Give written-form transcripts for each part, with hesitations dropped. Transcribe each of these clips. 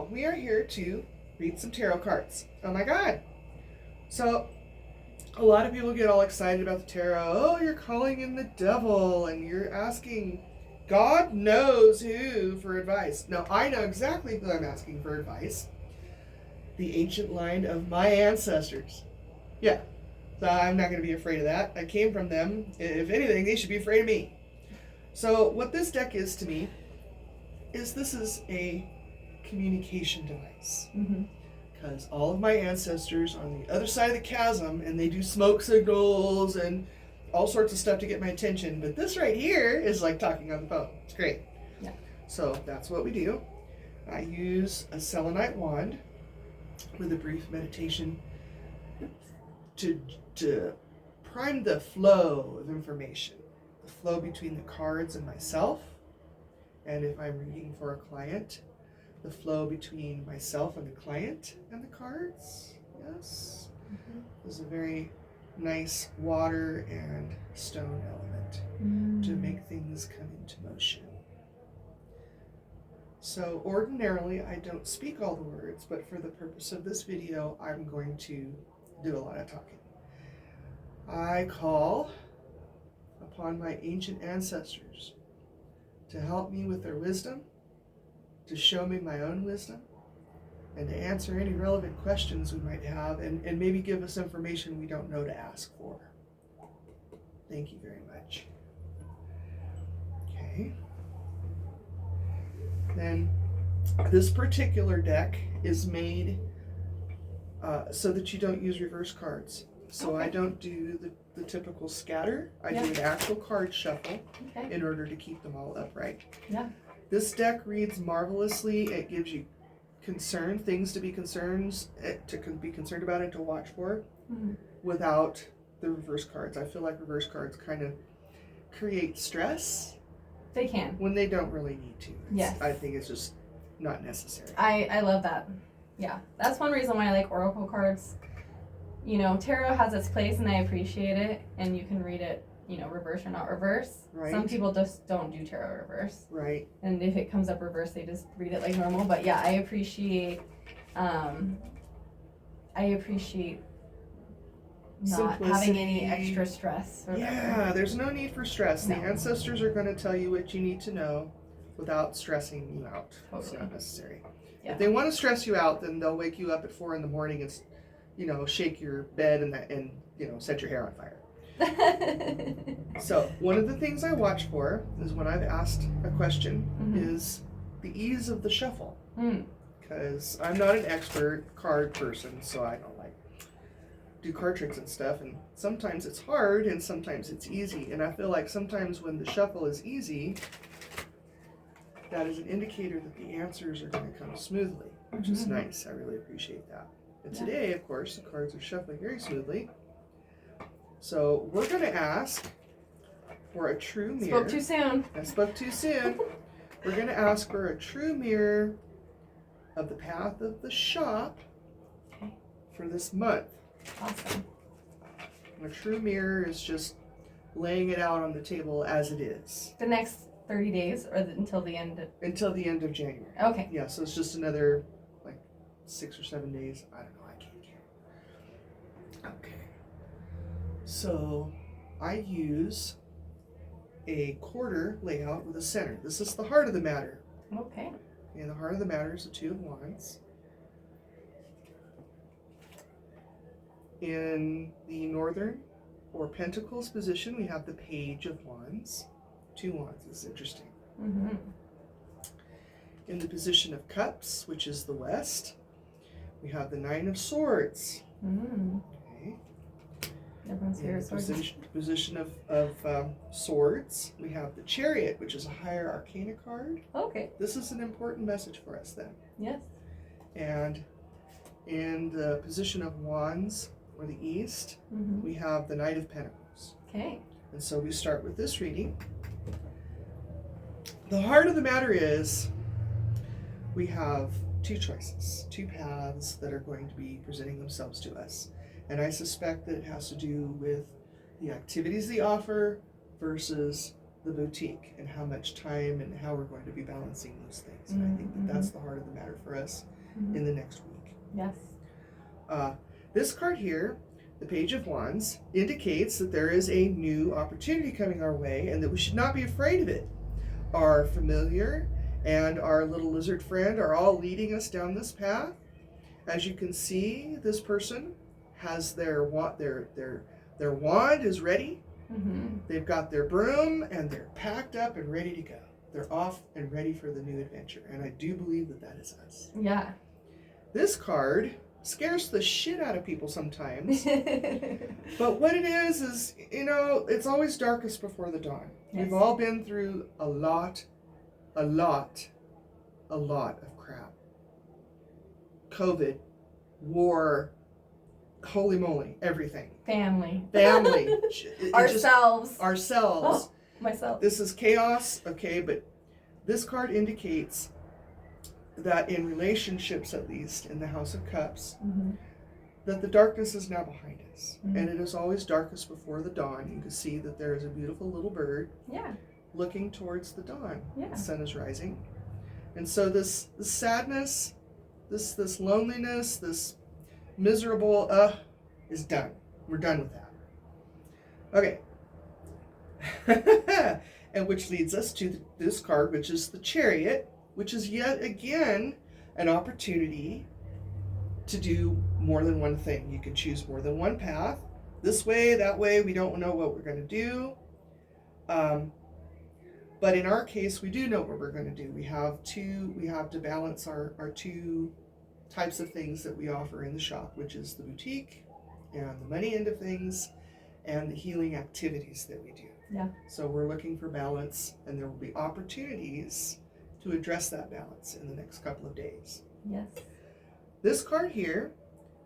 So we are here to read some tarot cards. Oh my god. So a lot of people get all excited about the tarot. Oh, you're calling in the devil and you're asking God knows who for advice. Now, I know exactly who I'm asking for advice. The ancient line of my ancestors. Yeah. So I'm not going to be afraid of that. I came from them. If anything, they should be afraid of me. So what this deck is to me is this is a communication device. Because all of my ancestors are on the other side of the chasm and they do smoke signals and all sorts of stuff to get my attention. But this right here is like talking on the phone. It's great. Yeah. So that's what we do. I use a selenite wand with a brief meditation to prime the flow of information. The flow between the cards and myself. And if I'm reading for a client, the flow between myself and the client and the cards. Yes. There's a very nice water and stone element to make things come into motion. So ordinarily I don't speak all the words, but for the purpose of this video, I'm going to do a lot of talking. I call upon my ancient ancestors to help me with their wisdom, to show me my own wisdom, and to answer any relevant questions we might have, and maybe give us information we don't know to ask for. Thank you very much. Okay. Then this particular deck is made so that you don't use reverse cards. So I don't do the typical scatter. I do an actual card shuffle in order to keep them all upright. Yeah. This deck reads marvelously. It gives you things to be concerned about and to watch for without the reverse cards. I feel like reverse cards kind of create stress. They can. When they don't really need to. Yes. I think it's just not necessary. I love that. Yeah. That's one reason why I like oracle cards. You know, tarot has its place and I appreciate it, and you can read it, you know, reverse or not reverse. Right. Some people just don't do tarot reverse. Right. And if it comes up reverse, they just read it like normal. But yeah, I appreciate not having any extra stress. Yeah, there's no need for stress. No. The ancestors are going to tell you what you need to know without stressing you out. Totally. It's not necessary. Yeah. If they want to stress you out, then they'll wake you up at 4 a.m. and, you know, shake your bed and you know, set your hair on fire. So one of the things I watch for is when I've asked a question is the ease of the shuffle. Because I'm not an expert card person, so I don't like do card tricks and stuff, and sometimes it's hard and sometimes it's easy, and I feel like sometimes when the shuffle is easy, that is an indicator that the answers are going to come smoothly, which is nice. I really appreciate that. And today, of course, the cards are shuffling very smoothly. So we're going to ask for a true mirror. Spoke too soon. I spoke too soon. We're going to ask for a true mirror of the path of the shop for this month. Awesome. A true mirror is just laying it out on the table as it is. The next 30 days or until the end? Until the end of January. Okay. Yeah, so it's just another like 6 or 7 days. I don't know. I can't count. Okay. So I use a quarter layout with a center. This is the heart of the matter. Okay. And the heart of the matter is the Two of Wands. In the Northern or Pentacles position, we have the Page of Wands. 2 Wands is interesting. In the position of Cups, which is the West, we have the 9 of Swords. Okay. Everyone's In favorite the swords. position of Swords, we have the Chariot, which is a higher arcana card. Okay. This is an important message for us then. Yes. And in the position of Wands, or the East, we have the Knight of Pentacles. Okay. And so we start with this reading. The heart of the matter is we have 2 choices, 2 paths that are going to be presenting themselves to us. And I suspect that it has to do with the activities they offer versus the boutique and how much time and how we're going to be balancing those things. And I think that that's the heart of the matter for us. in the next week. Yes. This card here, the Page of Wands, indicates that there is a new opportunity coming our way and that we should not be afraid of it. Our familiar and our little lizard friend are all leading us down this path. As you can see, this person has their wand is ready. Mm-hmm. They've got their broom and they're packed up and ready to go. They're off and ready for the new adventure. And I do believe that that is us. Yeah. This card scares the shit out of people sometimes. But what it is, it's always darkest before the dawn. Yes. We've all been through a lot of crap. COVID, war, holy moly, everything. Family. Ourselves. Oh, myself. This is chaos, okay, but this card indicates that in relationships, at least, in the House of Cups, Mm-hmm. that the darkness is now behind us. Mm-hmm. And it is always darkest before the dawn. You can see that there is a beautiful little bird Yeah. looking towards the dawn. Yeah. The sun is rising. And so this sadness, this loneliness, this miserable is done. We're done with that. Okay. And which leads us to this card, which is the Chariot, which is yet again an opportunity to do more than one thing. You can choose more than one path. This way, that way, we don't know what we're going to do. But in our case, we do know what we're going to do. We have to balance our two types of things that we offer in the shop, which is the boutique and the money end of things and the healing activities that we do. Yeah. So we're looking for balance, and there will be opportunities to address that balance in the next couple of days. Yes. This card here,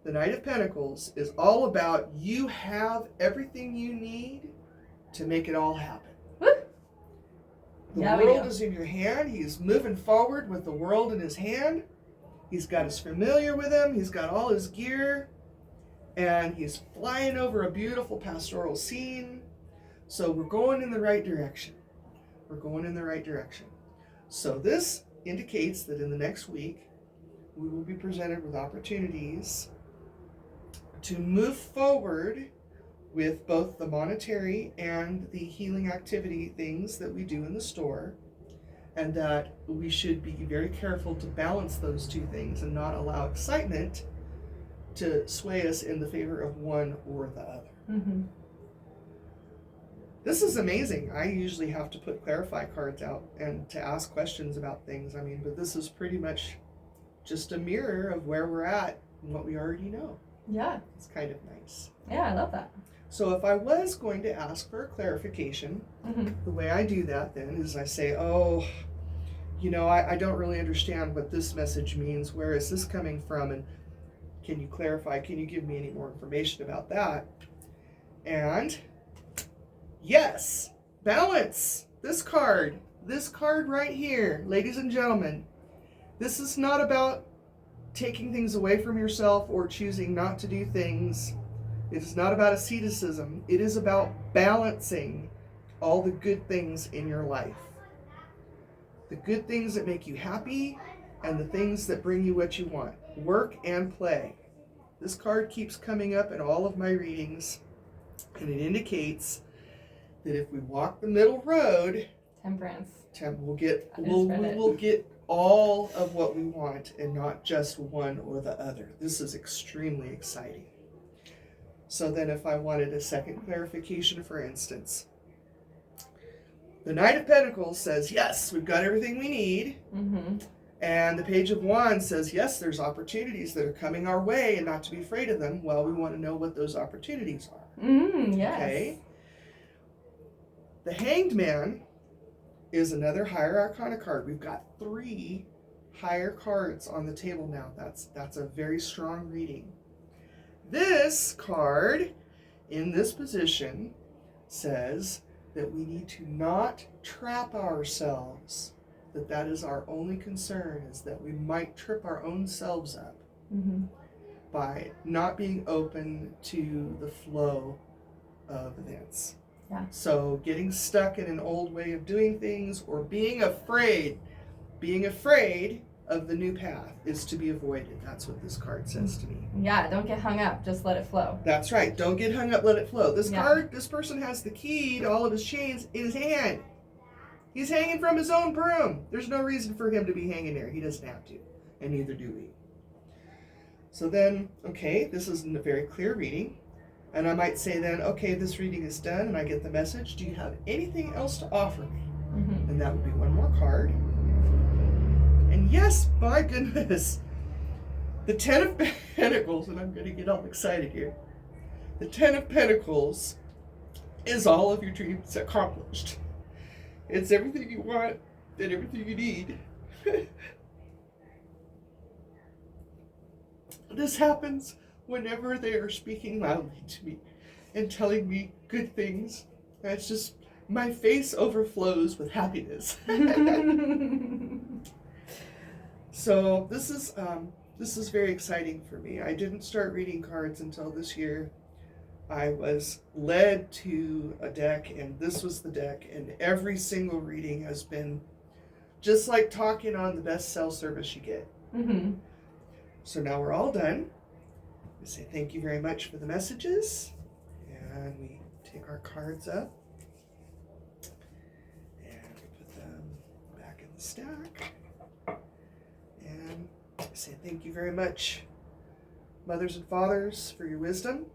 the Knight of Pentacles, is all about you have everything you need to make it all happen. Woo! The Yeah, we world do. is in your hand. He's moving forward with the world in his hand. He's got his familiar with him. He's got all his gear. And he's flying over a beautiful pastoral scene. So we're going in the right direction. We're going in the right direction. So this indicates that in the next week, we will be presented with opportunities to move forward with both the monetary and the healing activity things that we do in the store, and that we should be very careful to balance those two things and not allow excitement to sway us in the favor of one or the other. Mm-hmm. This is amazing. I usually have to put clarify cards out and to ask questions about things. But this is pretty much just a mirror of where we're at and what we already know. Yeah. It's kind of nice. Yeah, I love that. So if I was going to ask for a clarification, Mm-hmm. the way I do that then is I say, I don't really understand what this message means. Where is this coming from? And can you clarify? Can you give me any more information about that? And yes, balance. This card right here, ladies and gentlemen, this is not about taking things away from yourself or choosing not to do things. It is not about asceticism. It is about balancing all the good things in your life. The good things that make you happy and the things that bring you what you want. Work and play. This card keeps coming up in all of my readings, and it indicates that if we walk the middle road, Temperance. we'll get all of what we want and not just one or the other. This is extremely exciting. So then if I wanted a second clarification, for instance, the Knight of Pentacles says, yes, we've got everything we need. Mm-hmm. And the Page of Wands says, yes, there's opportunities that are coming our way and not to be afraid of them. Well, we want to know what those opportunities are. Yes. Okay. The Hanged Man is another higher arcana card. We've got 3 higher cards on the table now. That's a very strong reading. This card in this position says that we need to not trap ourselves. That is our only concern, is that we might trip our own selves up Mm-hmm. by not being open to the flow of events. Yeah. So getting stuck in an old way of doing things, or being afraid of the new path is to be avoided. That's what this card says to me. Yeah, don't get hung up. Just let it flow. That's right. Don't get hung up. Let it flow. This Yeah. card, this person has the key to all of his chains in his hand. He's hanging from his own broom. There's no reason for him to be hanging there. He doesn't have to. And neither do we. So then, okay, this is a very clear reading. And I might say then, okay, this reading is done and I get the message. Do you have anything else to offer me? Mm-hmm. And that would be one more card. And yes, my goodness, the Ten of Pentacles, and I'm going to get all excited here. The Ten of Pentacles is all of your dreams accomplished. It's everything you want and everything you need. This happens whenever they are speaking loudly to me and telling me good things. That's just, my face overflows with happiness. So this is very exciting for me. I didn't start reading cards until this year. I was led to a deck, and this was the deck, and every single reading has been just like talking on the best cell service you get. Mm-hmm. So now we're all done. We say thank you very much for the messages, and we take our cards up and we put them back in the stack. And I say thank you very much, mothers and fathers, for your wisdom.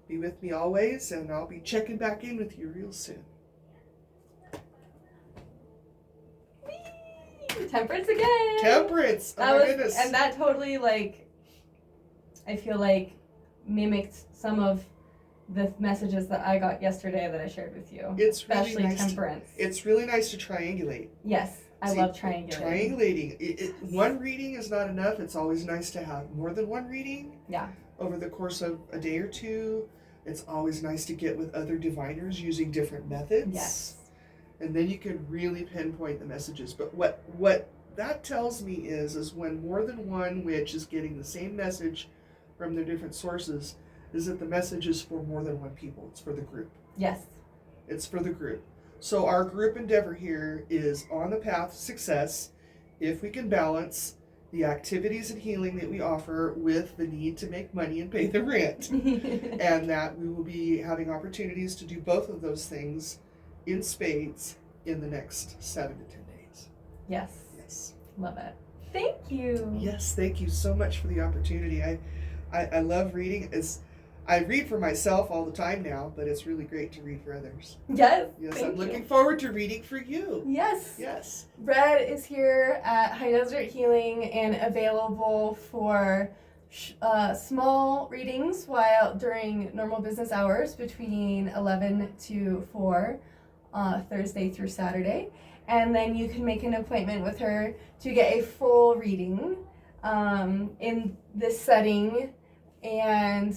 Be with me always, and I'll be checking back in with you real soon. Temperance again. Temperance. Oh my goodness. And that totally, like, I feel like mimicked some of the messages that I got yesterday that I shared with you. It's really especially nice temperance. It's really nice to triangulate. Yes, I love triangulating. Triangulating. One reading is not enough. It's always nice to have more than one reading. Yeah. Over the course of a day or two. It's always nice to get with other diviners using different methods. Yes. And then you can really pinpoint the messages. But what that tells me is when more than one witch is getting the same message from their different sources, is that the message is for more than one people. It's for the group. Yes. It's for the group. So our group endeavor here is on the path to success if we can balance the activities and healing that we offer with the need to make money and pay the rent. And that we will be having opportunities to do both of those things in spades in the next 7 to 10 days. Yes. Yes. Love it. Thank you. Yes, thank you so much for the opportunity. I love reading. I read for myself all the time now, but it's really great to read for others. Yes. Yes, I'm looking forward to reading for you. Yes. Yes. Rhed is here at High Desert Healing and available for small readings during normal business hours between 11 to 4, Thursday through Saturday. And then you can make an appointment with her to get a full reading in this setting and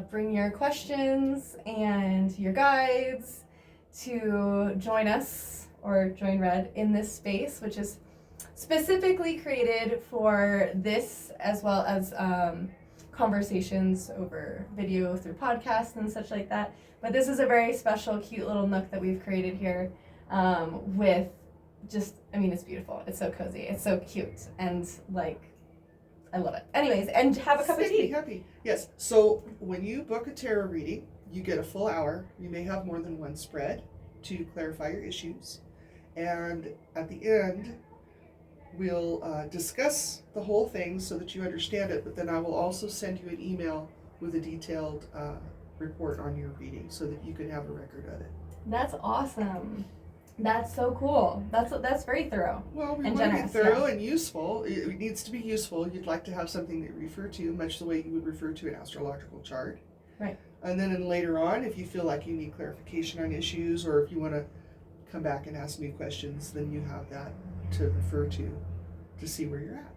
bring your questions and your guides to join us or join Rhed in this space, which is specifically created for this as well as conversations over video through podcasts and such like that. But this is a very special, cute little nook that we've created here with just, I mean, it's beautiful. It's so cozy. It's so cute. And like, I love it. Anyways, and have a cup of tea. Happy. Yes. So when you book a tarot reading, you get a full hour. You may have more than one spread to clarify your issues. And at the end, we'll discuss the whole thing so that you understand it. But then I will also send you an email with a detailed report on your reading so that you can have a record of it. That's awesome. That's so cool. That's very thorough. Well, we and want generous, to be thorough and useful. It needs to be useful. You'd like to have something that you refer to, much the way you would refer to an astrological chart. Right. And then later on, if you feel like you need clarification on issues, or if you want to come back and ask me questions, then you have that to refer to see where you're at.